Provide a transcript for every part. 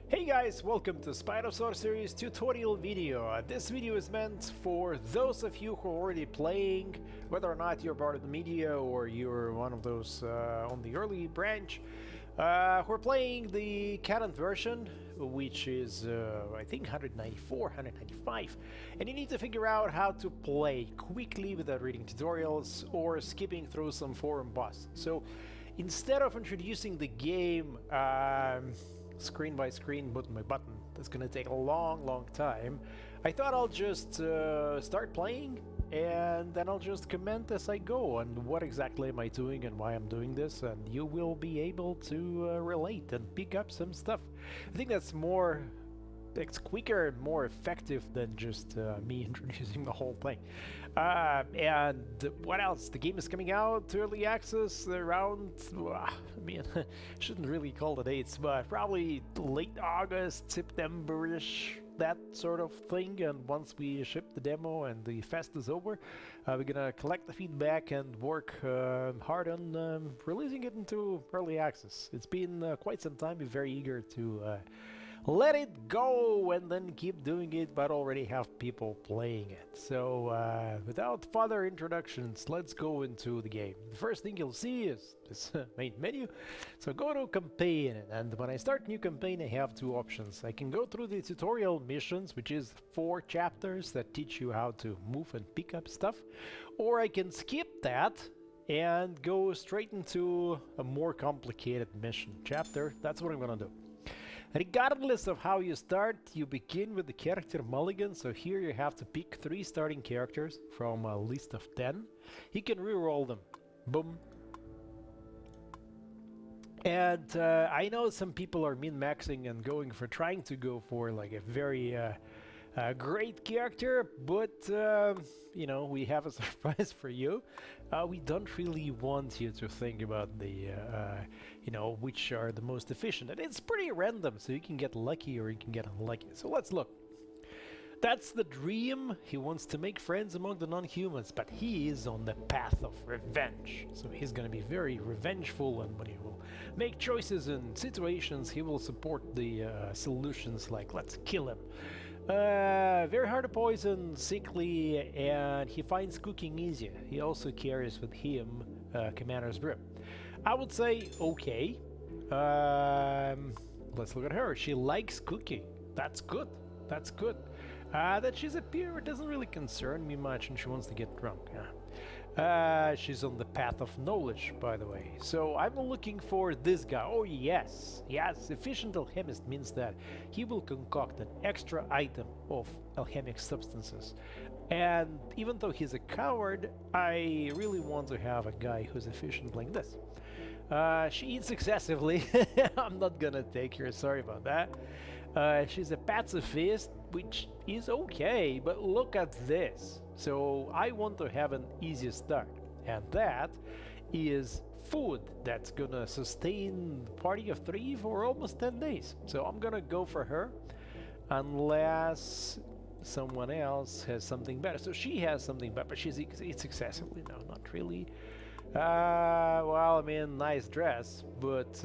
Hey guys, welcome to Spire of Sorcery's tutorial video. This video is meant for those of you who are already playing, whether or not you're part of the media or you're one of those on the early branch, who are playing the canon version, which is I think 194, 195, and you need to figure out how to play quickly without reading tutorials or skipping through some forum boss. So instead of introducing the game screen by screen, button by button, that's gonna take a long time, I thought I'll just start playing and then I'll just comment as I go on what exactly am I doing and why I'm doing this, and you will be able to relate and pick up some stuff. I think it's quicker and more effective than just me introducing the whole thing. And what else? The game is coming out to early access around, I mean, shouldn't really call the dates, but probably late August, September-ish, that sort of thing. And once we ship the demo and the fest is over, we're gonna collect the feedback and work hard on releasing it into early access. It's been quite some time. We're very eager to let it go and then keep doing it, but already have people playing it. So without further introductions, let's go into the game. The first thing you'll see is this main menu. So go to campaign, and when I start new campaign, I have two options. I can go through the tutorial missions, which is 4 chapters that teach you how to move and pick up stuff, or I can skip that and go straight into a more complicated mission chapter. That's what I'm gonna do. Regardless of how you start, you begin with the character mulligan, so here you have to pick 3 starting characters from a list of 10. You can reroll them. Boom. And I know some people are min-maxing and trying to go for like a very great character, but you know, we have a surprise for you. We don't really want you to think about the you know, which are the most efficient, and it's pretty random, so you can get lucky or you can get unlucky. So let's look. That's the dream. He wants to make friends among the non-humans, but he is on the path of revenge. So he's gonna be very revengeful, and when he will make choices in situations, he will support the solutions like let's kill him. Very hard to poison, sickly, and he finds cooking easier. He also carries with him Commander's Brew. I would say okay. Let's look at her. She likes cooking. That's good. That's good. That she's a peer doesn't really concern me much, and she wants to get drunk. She's on the path of knowledge, by the way. So I'm looking for this guy. Oh yes, yes. Efficient alchemist means that he will concoct an extra item of alchemic substances. And even though he's a coward, I really want to have a guy who's efficient like this. She eats excessively. I'm not gonna take her, sorry about that. She's a pacifist, which is okay, but look at this. So I want to have an easy start, and that is food that's gonna sustain the party of 3 for almost 10 days. So I'm gonna go for her, unless someone else has something better. So she has something better, but it's excessively, no, not really. Well, I mean, nice dress, but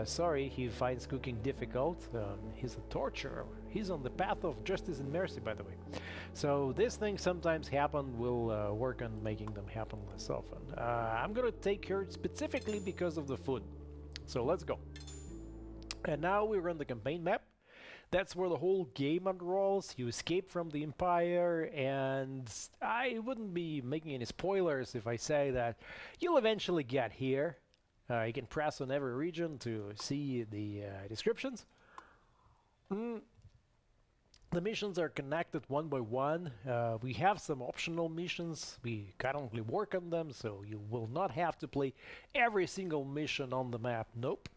sorry, he finds cooking difficult. He's a torturer. He's on the path of justice and mercy, by the way. So these things sometimes happen. We'll work on making them happen less often. I'm gonna take her specifically because of the food. So let's go. And now we run the campaign map. That's where the whole game unrolls. You escape from the Empire, and I wouldn't be making any spoilers if I say that you'll eventually get here. You can press on every region to see the descriptions. The missions are connected one by one. We have some optional missions. We currently work on them, so you will not have to play every single mission on the map. Nope.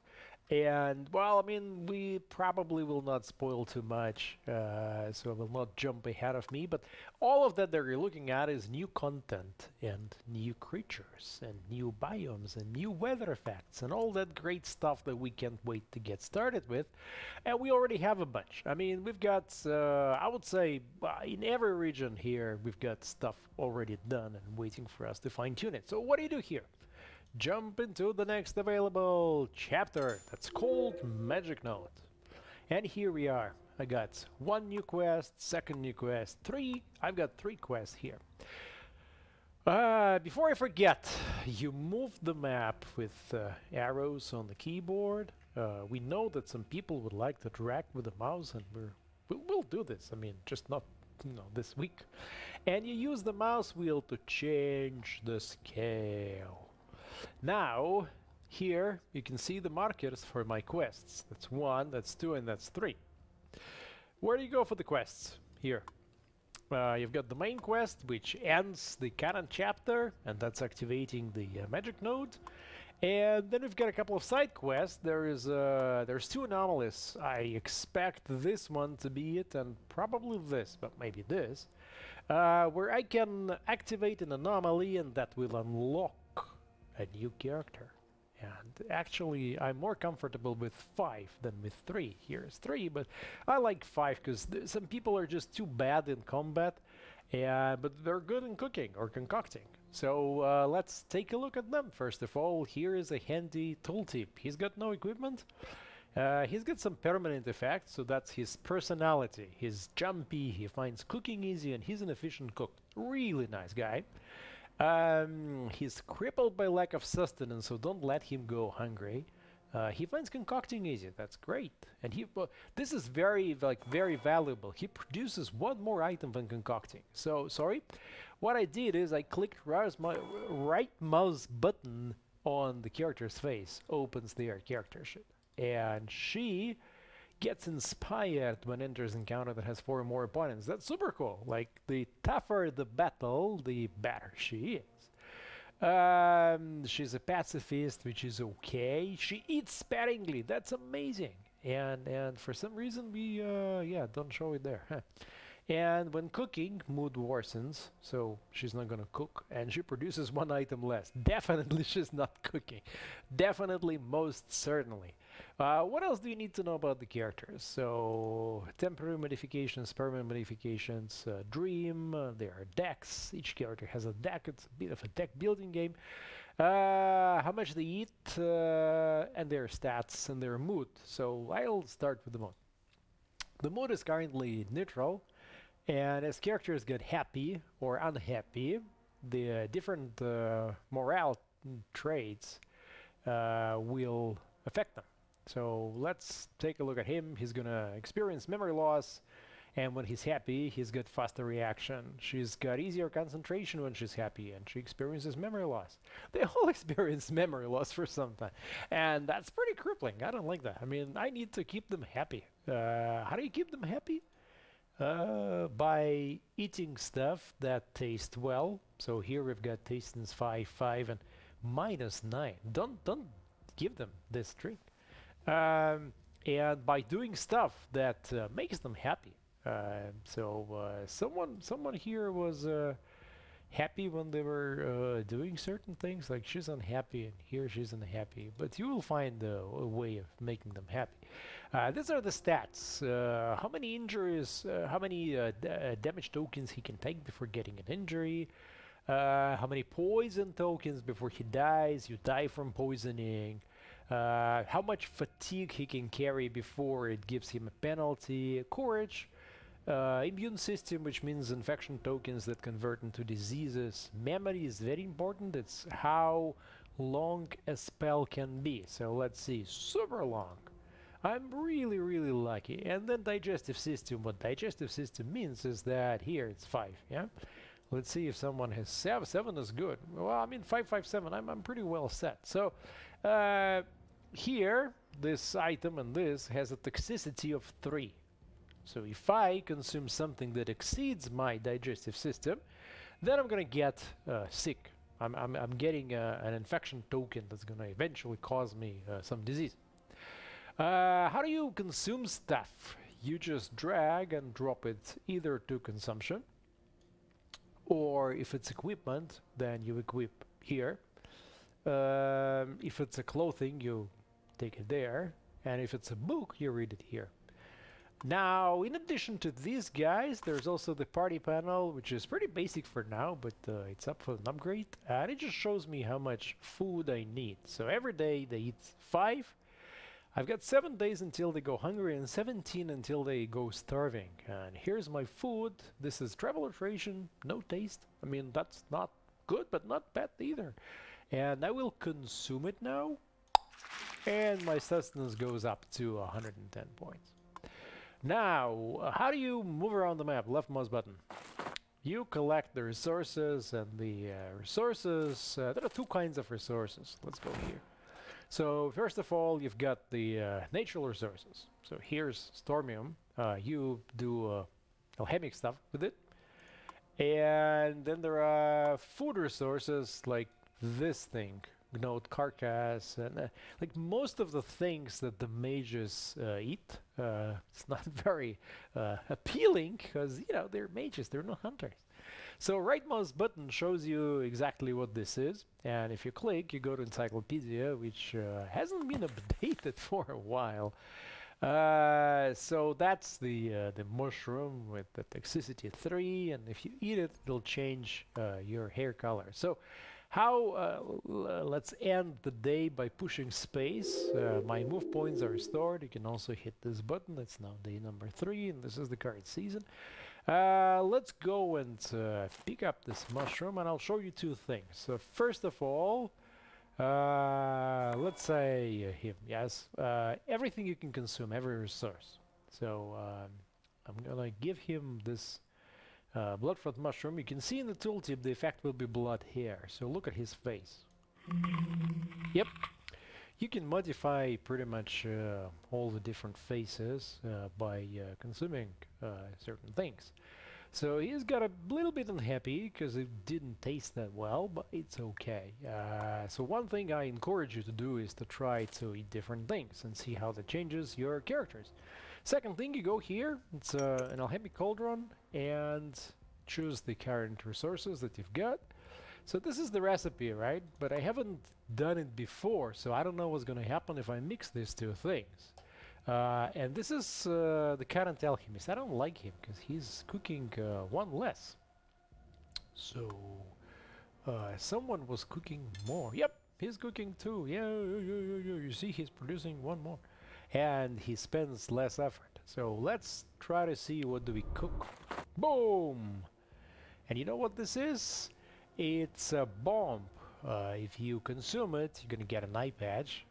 And, well, I mean, we probably will not spoil too much, so I will not jump ahead of me, but all of that you're looking at is new content, and new creatures, and new biomes, and new weather effects, and all that great stuff that we can't wait to get started with, and we already have a bunch. I mean, we've got, I would say, in every region here, we've got stuff already done and waiting for us to fine-tune it. So what do you do here? Jump into the next available chapter that's called Magic Note. And here we are. I got one new quest, second new quest, three. I've got three quests here. Before I forget, you move the map with arrows on the keyboard. We know that some people would like to drag with the mouse, and we'll do this. I mean, just not this week. And you use the mouse wheel to change the scale. Now, here you can see the markers for my quests. That's 1, that's 2, and that's 3. Where do you go for the quests? Here. You've got the main quest, which ends the canon chapter, and that's activating the magic node. And then we've got a couple of side quests. There's 2 anomalies. I expect this one to be it, and probably this, but maybe this, where I can activate an anomaly, and that will unlock a new character. And actually, I'm more comfortable with 5 than with 3. Here's 3, but I like 5 because some people are just too bad in combat, but they're good in cooking or concocting. So let's take a look at them. First of all, here is a handy tooltip. He's got no equipment. He's got some permanent effects, so that's his personality. He's jumpy, he finds cooking easy, and he's an efficient cook. Really nice guy. He's crippled by lack of sustenance, so don't let him go hungry. He finds concocting easy. That's great. And this is very valuable. He produces one more item than concocting. So, sorry. What I did is I clicked right mouse button on the character's face, opens their character sheet. And she gets inspired when enters encounter that has 4 or more opponents. That's super cool. Like, the tougher the battle, the better she is. She's a pacifist, which is okay. She eats sparingly. That's amazing. And for some reason we don't show it there. And when cooking, mood worsens, so she's not gonna cook, and she produces 1 item less. Definitely she's not cooking. Definitely, most certainly. What else do you need to know about the characters? So, temporary modifications, permanent modifications, dream, there are decks. Each character has a deck. It's a bit of a deck building game. How much they eat, and their stats and their mood. So I'll start with the mood. The mood is currently neutral. And as characters get happy or unhappy, the different morale traits will affect them. So let's take a look at him. He's gonna experience memory loss, and when he's happy, he's got faster reaction. She's got easier concentration when she's happy, and she experiences memory loss. They all experience memory loss for some time, and that's pretty crippling. I don't like that. I mean, I need to keep them happy. How do you keep them happy? By eating stuff that tastes well. So here we've got tastiness 5, 5, and -9. Don't give them this drink. And by doing stuff that makes them happy. Someone here was happy when they were doing certain things. Like, she's unhappy, and here she's unhappy. But you will find a way of making them happy. These are the stats. How many injuries, how many damage tokens he can take before getting an injury. How many poison tokens before he dies. You die from poisoning. How much fatigue he can carry before it gives him a penalty. Courage. Immune system, which means infection tokens that convert into diseases. Memory is very important. It's how long a spell can be. So let's see, super long. I'm really lucky. And then digestive system. What digestive system means is that here it's 5, yeah? Let's see if someone has 7. 7 is good. Well, I mean 5, 5, 7. I'm pretty well set. So here, this item and this has a toxicity of 3. So if I consume something that exceeds my digestive system, then I'm gonna get sick. I'm getting an infection token that's gonna eventually cause me some disease. How do you consume stuff? You just drag and drop it either to consumption, or if it's equipment, then you equip here. If it's a clothing, you take it there, and if it's a book, you read it here. Now, in addition to these guys, there's also the party panel, which is pretty basic for now, but it's up for an upgrade. And it just shows me how much food I need. So every day they eat 5. I've got 7 days until they go hungry and 17 until they go starving. And here's my food. This is traveler's ration, no taste. I mean, that's not good, but not bad either. And I will consume it now. And my sustenance goes up to 110 points. Now, how do you move around the map? Left mouse button. You collect the resources, and the resources, there are 2 kinds of resources. Let's go here. So first of all, you've got the natural resources. So here's Stormium. You do alchemic stuff with it. And then there are food resources like this thing, Gnode Carcass, and like most of the things that the mages eat. It's not very appealing because, you know, they're mages, they're not hunters. So right mouse button shows you exactly what this is, and if you click, you go to Encyclopedia, which hasn't been updated for a while. So that's the mushroom with the toxicity 3, and if you eat it, it'll change your hair color. So how, let's end the day by pushing space. My move points are restored. You can also hit this button. It's now day number 3, and this is the current season. Let's go and pick up this mushroom, and I'll show you 2 things. So first of all, let's say him, yes. Everything you can consume, every resource. So I'm gonna give him this bloodfront mushroom. You can see in the tooltip the effect will be blood hair. So look at his face. Yep. You can modify pretty much all the different faces by consuming certain things. So he's got a little bit unhappy because it didn't taste that well, but it's okay. So one thing I encourage you to do is to try to eat different things and see how that changes your characters. Second thing, you go here, it's an alchemic cauldron, and choose the current resources that you've got. So this is the recipe, right? But I haven't done it before, so I don't know what's going to happen if I mix these 2 things. And this is the current alchemist. I don't like him because he's cooking 1 less. So someone was cooking more. Yep, he's cooking 2. Yeah, you see, he's producing 1 more. And he spends less effort. So let's try to see what do we cook. Boom! And you know what this is? It's a bomb. If you consume it, you're gonna get an eye patch,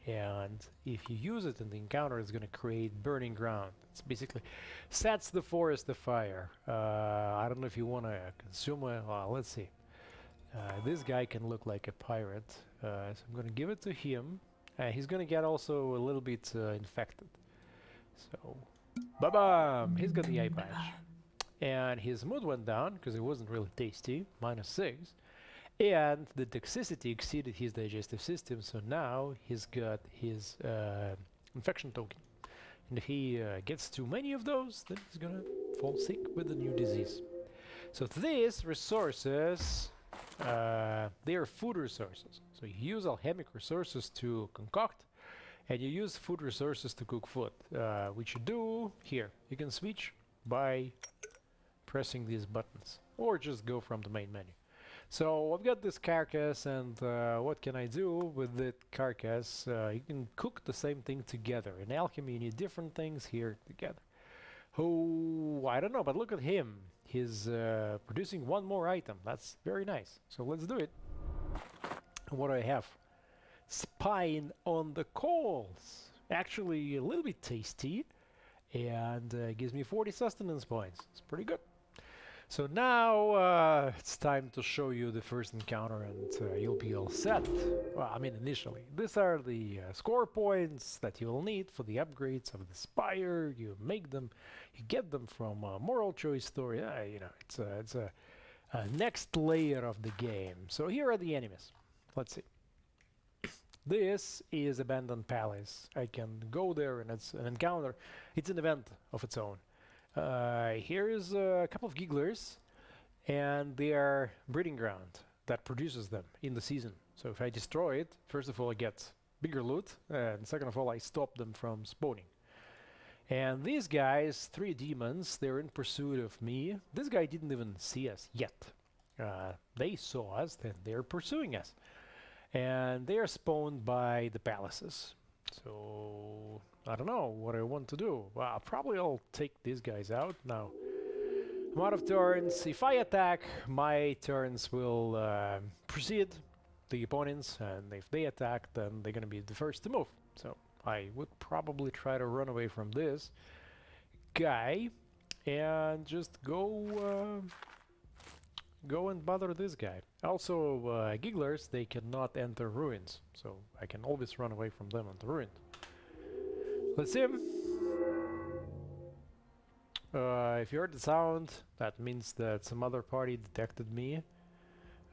and if you use it in the encounter, it's gonna create burning ground. It's basically sets the forest afire. I don't know if you wanna consume it. Well, let's see. This guy can look like a pirate, so I'm gonna give it to him. He's gonna get also a little bit infected. So, ba-bam! He's got the eye patch. And his mood went down because it wasn't really tasty, -6. And the toxicity exceeded his digestive system, so now he's got his infection token. And if he gets too many of those, then he's gonna fall sick with a new disease. So these resources, they are food resources. So you use alchemic resources to concoct, and you use food resources to cook food. Which you do here. You can switch by pressing these buttons, or just go from the main menu. So I've got this carcass, and what can I do with the carcass? You can cook the same thing together. In alchemy you need different things here together. Oh, I don't know, but look at him. He's producing 1 more item. That's very nice. So let's do it. What do I have? Spine on the coals. Actually a little bit tasty, and gives me 40 sustenance points. It's pretty good. So now it's time to show you the first encounter, and you'll be all set. Well, I mean initially. These are the score points that you will need for the upgrades of the Spire. You make them, you get them from Moral Choice Story. You know, it's a next layer of the game. So here are the enemies. Let's see. This is Abandoned Palace. I can go there, and it's an encounter. It's an event of its own. Here's a couple of gigglers, and they are breeding ground that produces them in the season. So if I destroy it, first of all I get bigger loot, and second of all I stop them from spawning. And these guys, 3 demons, they're in pursuit of me. This guy didn't even see us yet. They saw us, and they're pursuing us. And they are spawned by the palaces. So I don't know what I want to do. Well, probably I'll take these guys out now. I'm out of turns. If I attack, my turns will precede the opponents, and if they attack, then they're gonna be the first to move. So I would probably try to run away from this guy and just go and bother this guy. Also, gigglers, they cannot enter ruins, so I can always run away from them on the ruin. Let's see him. If you heard the sound, that means that some other party detected me.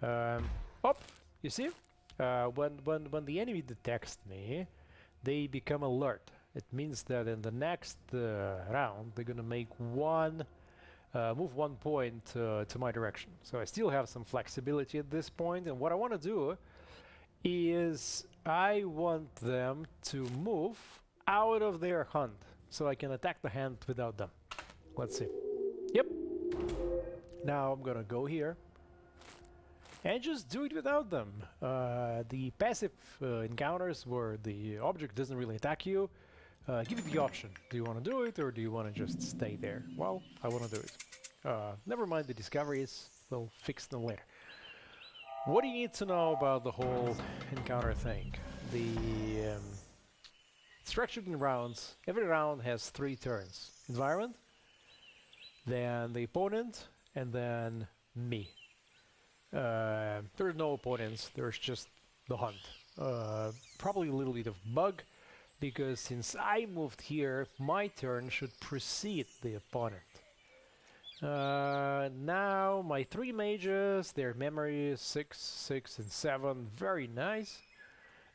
Oh, you see? When the enemy detects me, they become alert. It means that in the next round, they're gonna make move 1 point to my direction. So I still have some flexibility at this point, and what I want to do is I want them to move out of their hunt, so I can attack the hand without them. Let's see. Yep. Now I'm gonna go here and just do it without them. The passive encounters where the object doesn't really attack you, give you the option. Do you want to do it, or do you want to just stay there? Well, I want to do it. Never mind the discoveries, we'll fix them later. What do you need to know about the whole encounter thing? The structured in rounds. Every round has 3 turns. Environment, then the opponent, and then me. There are no opponents, there's just the hunt. Probably a little bit of bug, because since I moved here, my turn should precede the opponent. Now my 3 mages, their memory is 6, 6, and 7, very nice.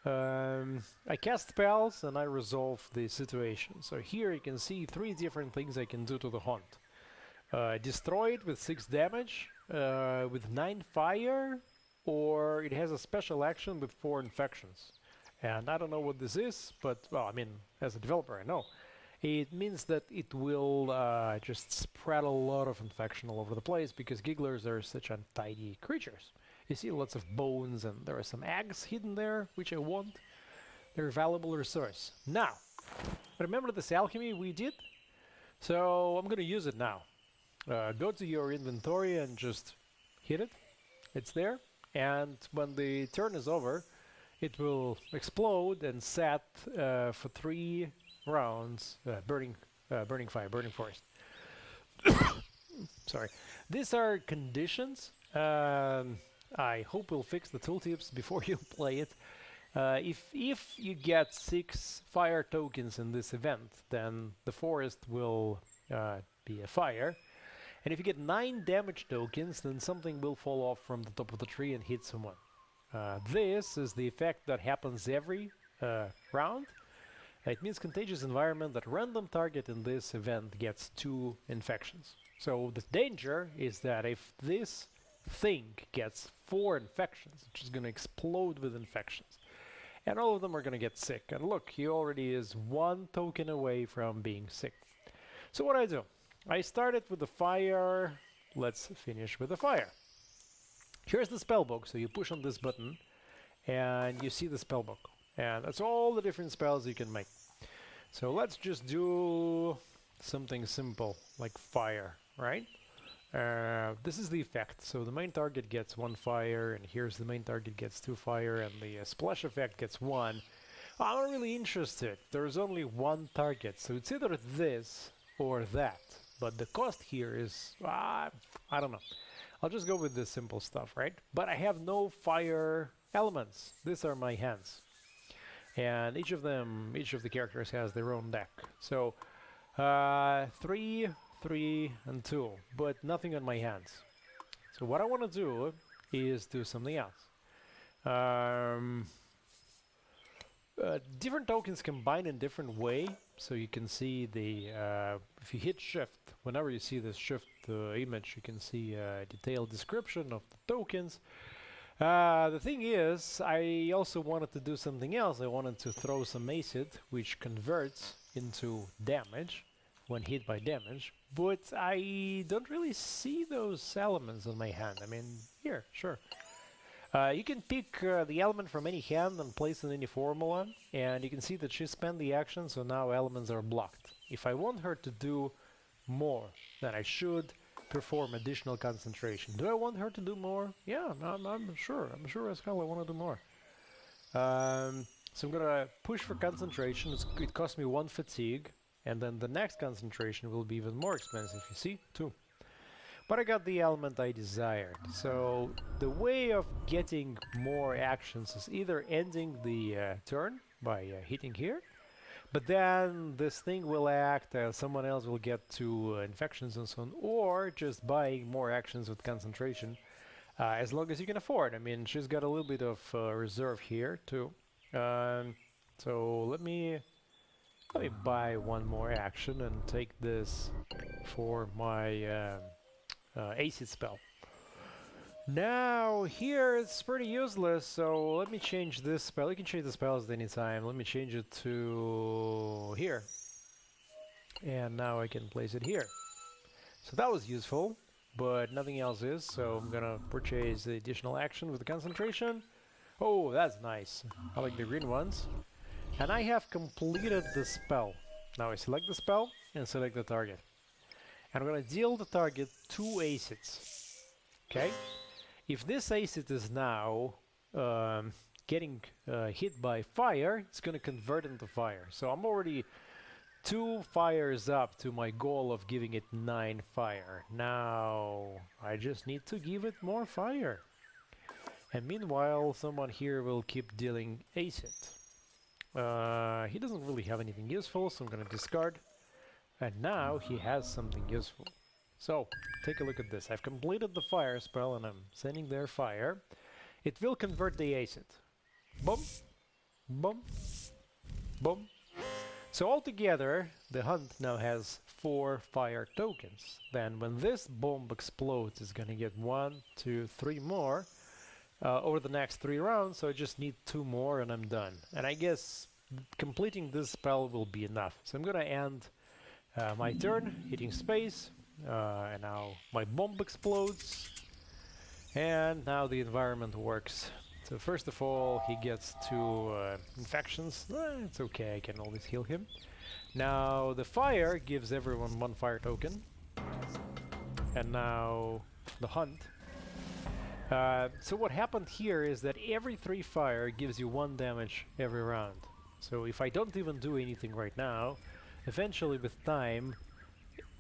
I cast spells and I resolve the situation. So here you can see 3 different things I can do to the hunt. Destroy it with 6 damage, with 9 fire, or it has a special action with 4 infections. And I don't know what this is, but, well, I mean, as a developer I know. It means that it will just spread a lot of infection all over the place, because gigglers are such untidy creatures. You see lots of bones, and there are some eggs hidden there, which I want. They're a valuable resource. Now, remember this alchemy we did? So I'm gonna use it now. Go to your inventory and just hit it. It's there. And when the turn is over, it will explode and set for 3 rounds, burning fire, burning forest. Sorry. These are conditions. I hope we'll fix the tooltips before you play it. If you get 6 fire tokens in this event, then the forest will be a fire. And if you get 9 damage tokens, then something will fall off from the top of the tree and hit someone. This is the effect that happens every round. It means contagious environment that random target in this event gets 2 infections. So the danger is that if this thing gets 4 infections, it's just going to explode with infections. And all of them are going to get sick. And look, he already is 1 token away from being sick. So what I do? I started with the fire. Let's finish with the fire. Here's the spellbook, so you push on this button and you see the spellbook. And that's all the different spells you can make. So let's just do something simple, like fire, right? This is the effect. So the main target gets 1 fire, and here's the main target gets 2 fire, and the splash effect gets 1. I'm not really interested. There's only 1 target, so it's either this or that. But the cost here is, I don't know. I'll just go with the simple stuff, right? But I have no fire elements. These are my hands. And each of the characters has their own deck. So 3, 3, and 2, but nothing on my hands. So what I want to do is do something else. Different tokens combine in different way. So you can see the if you hit shift, whenever you see this shift image, you can see a detailed description of the tokens. The thing is, I also wanted to do something else. I wanted to throw some acid, which converts into damage when hit by damage, but I don't really see those elements on my hand. I mean, here, sure. You can pick the element from any hand and place it in any formula, and you can see that she spent the action, so now elements are blocked. If I want her to do more, then I should perform additional concentration. Do I want her to do more? Yeah, I'm sure. I'm sure as hell I want to do more. So I'm gonna push for concentration. It costs me 1 fatigue, and then the next concentration will be even more expensive. You see? 2. But I got the element I desired. So the way of getting more actions is either ending the turn by hitting here, but then this thing will act, someone else will get 2 infections and so on, or just buying more actions with concentration, as long as you can afford. I mean, she's got a little bit of reserve here too. So let me buy 1 more action and take this for my acid spell. Now here it's pretty useless, so let me change this spell. You can change the spells at any time. Let me change it to here. And now I can place it here. So that was useful, but nothing else is, so I'm gonna purchase the additional action with the concentration. Oh, that's nice. I like the green ones. And I have completed the spell. Now I select the spell and select the target. And I'm gonna deal the target 2 acids. Okay? If this acid is now getting hit by fire, it's gonna convert into fire. So I'm already 2 fires up to my goal of giving it 9 fire. Now I just need to give it more fire. And meanwhile, someone here will keep dealing acid. He doesn't really have anything useful, so I'm gonna discard. And now he has something useful. So, take a look at this. I've completed the fire spell and I'm sending their fire. It will convert the acid. Boom, boom, boom. So altogether, the hunt now has 4 fire tokens. Then when this bomb explodes, it's gonna get 1, 2, 3 more over the next 3 rounds, so I just need 2 more and I'm done. And I guess completing this spell will be enough. So I'm gonna end my turn, hitting space, and now my bomb explodes, and now the environment works. So first of all, he gets 2 infections. It's okay, I can always heal him. Now the fire gives everyone 1 fire token, and now the hunt. So what happened here is that every 3 fire gives you 1 damage every round. So if I don't even do anything right now, eventually with time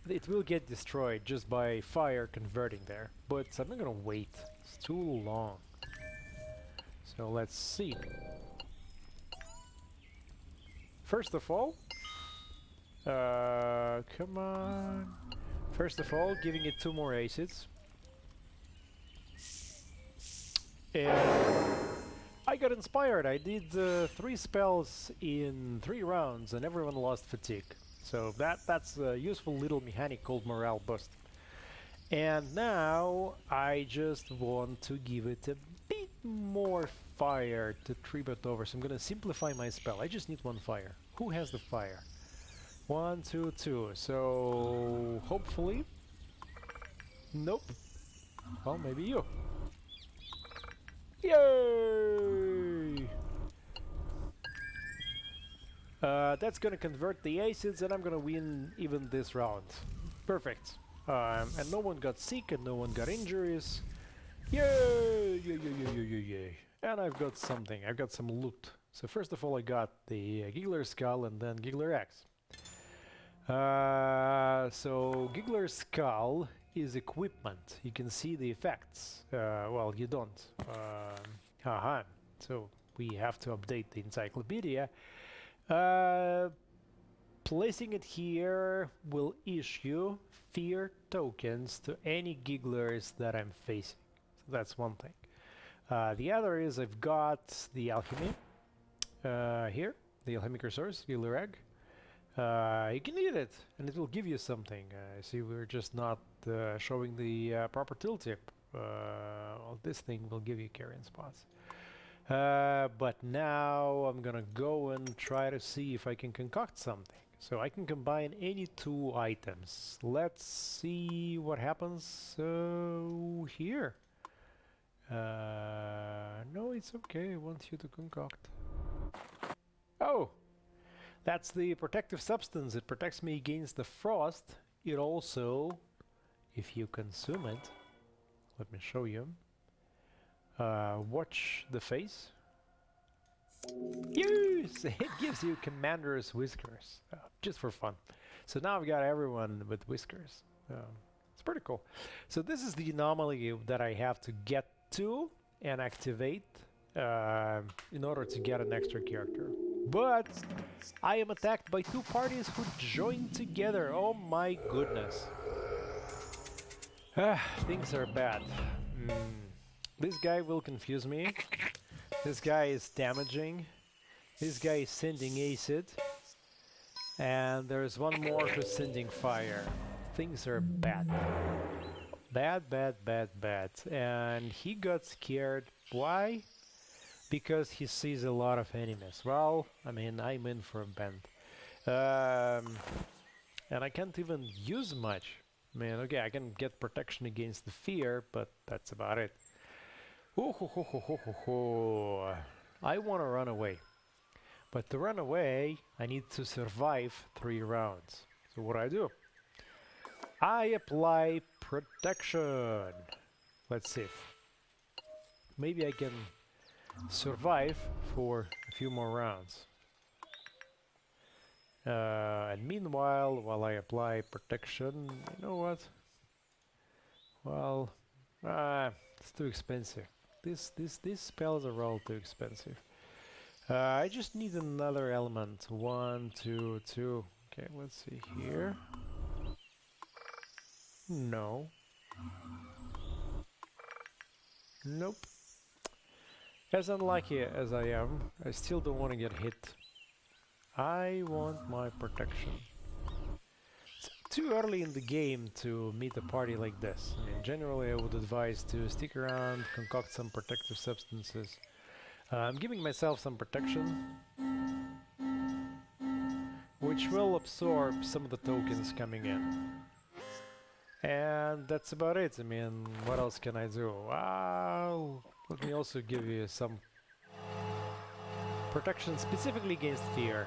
it will get destroyed just by fire converting there. But I'm not gonna wait, it's too long. So let's see. First of all, come on. First of all, giving it 2 more acids. And I got inspired. I did 3 spells in 3 rounds and everyone lost fatigue. So that's a useful little mechanic called morale boost. And now I just want to give it a bit more fire to trip it over. So I'm gonna simplify my spell. I just need 1 fire. Who has the fire? 1, 2, 2. So hopefully... Nope. Well, maybe you. Yay! That's gonna convert the acids and I'm gonna win even this round. Perfect. And no one got sick and no one got injuries. Yay! Yay, yay, yay, yay, yay, yay. And I've got something. I've got some loot. So first of all I got the Giggler Skull and then Giggler Axe. So Giggler Skull is equipment. You can see the effects. Well, you don't. So we have to update the encyclopedia. Placing it here will issue fear tokens to any gigglers that I'm facing. So that's one thing. The other is I've got the alchemy here, the alchemic resource, Giggler Egg. You can eat it and it will give you something. See, we're just not showing the proper tooltip. Well, this thing will give you carrion spots. But now I'm gonna go and try to see if I can concoct something. So I can combine any 2 items. Let's see what happens here. No, it's okay. I want you to concoct. Oh! That's the protective substance. It protects me against the frost. It also, if you consume it, let me show you. Watch the face. Yes! It gives you commander's whiskers, just for fun. So now I've got everyone with whiskers. It's pretty cool. So this is the anomaly that I have to get to and activate in order to get an extra character. But I am attacked by two parties who joined together. Oh my goodness. Things are bad. This guy will confuse me. This guy is damaging. This guy is sending acid. And there's one more who's sending fire. Things are bad. Bad, bad, bad, bad. And he got scared. Why? Because he sees a lot of enemies. Well, I mean, I'm in for a bend. And I can't even use much. I mean, okay, I can get protection against the fear, but that's about it. Ooh, ho, ho, ho, ho, ho, ho. I want to run away. But to run away, I need to survive 3 rounds. So what do? I apply protection. Let's see. Maybe I can survive for a few more rounds. And meanwhile, while I apply protection, you know what? Well, it's too expensive. These spells are all too expensive. I just need another element. 1, 2, 2. Okay, let's see here. No. Nope. As unlucky as I am, I still don't want to get hit. I want my protection. It's too early in the game to meet a party like this. I mean, generally I would advise to stick around, concoct some protective substances. I'm giving myself some protection, which will absorb some of the tokens coming in. And that's about it. I mean, what else can I do? Well, let me also give you some protection specifically against fear.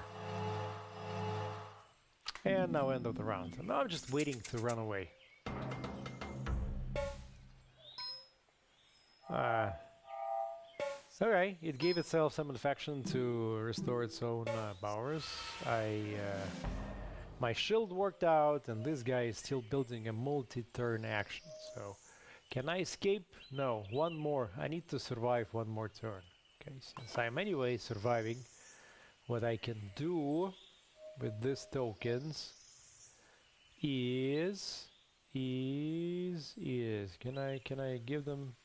And now end of the round. And now I'm just waiting to run away. Okay, it gave itself some infection to restore its own powers. My shield worked out, and this guy is still building a multi-turn action. So, can I escape? No, one more. I need to survive one more turn. Okay, since I'm anyway surviving, what I can do with these tokens is can I give them?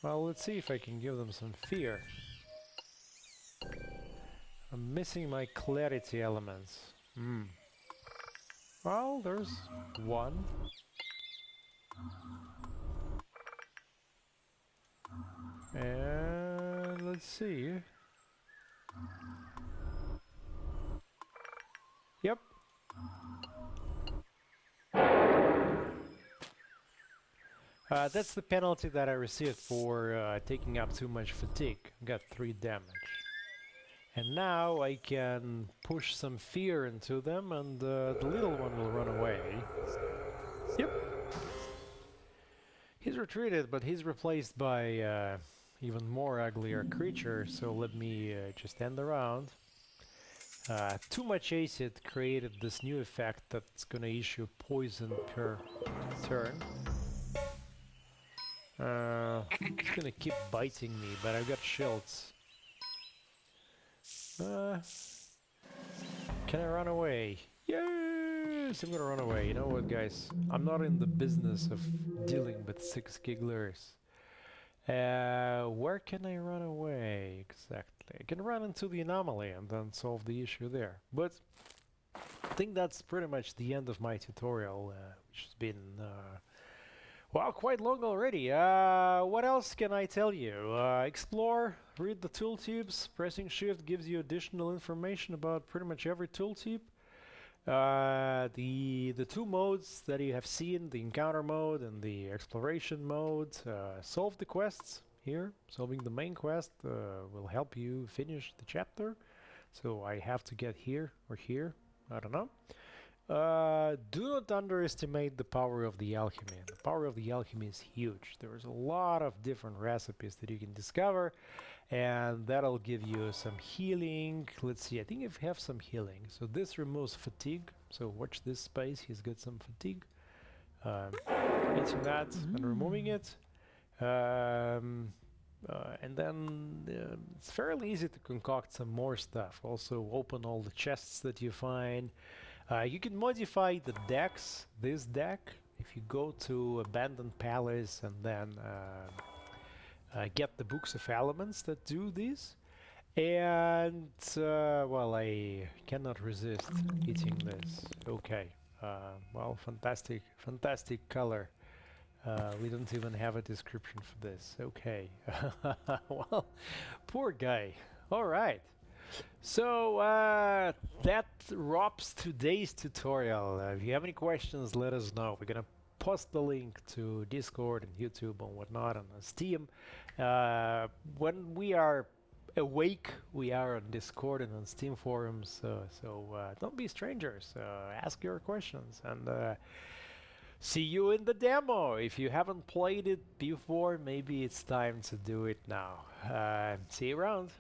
Well, let's see if I can give them some fear. I'm missing my clarity elements. Well, there's one. And let's see. Yep. That's the penalty that I received for taking up too much fatigue. Got 3 damage. And now I can push some fear into them, and the little one will run away. Yep. He's retreated, but he's replaced by even more uglier creature, so let me just end the round. Too much acid created this new effect that's gonna issue poison per turn. It's gonna keep biting me, but I've got shields. Can I run away? Yes, I'm gonna run away. You know what, guys? I'm not in the business of dealing with 6 gigglers. Where can I run away exactly? I can run into the anomaly and then solve the issue there. But I think that's pretty much the end of my tutorial, which has been well, quite long already. What else can I tell you? Explore, read the tooltips. Pressing shift gives you additional information about pretty much every tooltip. The 2 modes that you have seen, the encounter mode and the exploration mode, solve the quests. here. Solving the main quest will help you finish the chapter. So I have to get here or here. I don't know. Do not underestimate the power of the alchemy. The power of the alchemy is huge. There's a lot of different recipes that you can discover, and that'll give you some healing. Let's see, I think I have some healing. So this removes fatigue. So watch this space, he's got some fatigue. Eating that and removing it. And then it's fairly easy to concoct some more stuff. Also open all the chests that you find. You can modify the decks, this deck, if you go to Abandoned Palace and then get the Books of Elements that do this. And, well, I cannot resist eating this. Okay, well, fantastic, fantastic color. We don't even have a description for this. Okay, well, poor guy. All right. So that wraps today's tutorial. If you have any questions, let us know. We're gonna post the link to Discord and YouTube and whatnot on Steam. When we are awake, we are on Discord and on Steam forums. So don't be strangers. Ask your questions and see you in the demo. If you haven't played it before, maybe it's time to do it now. See you around.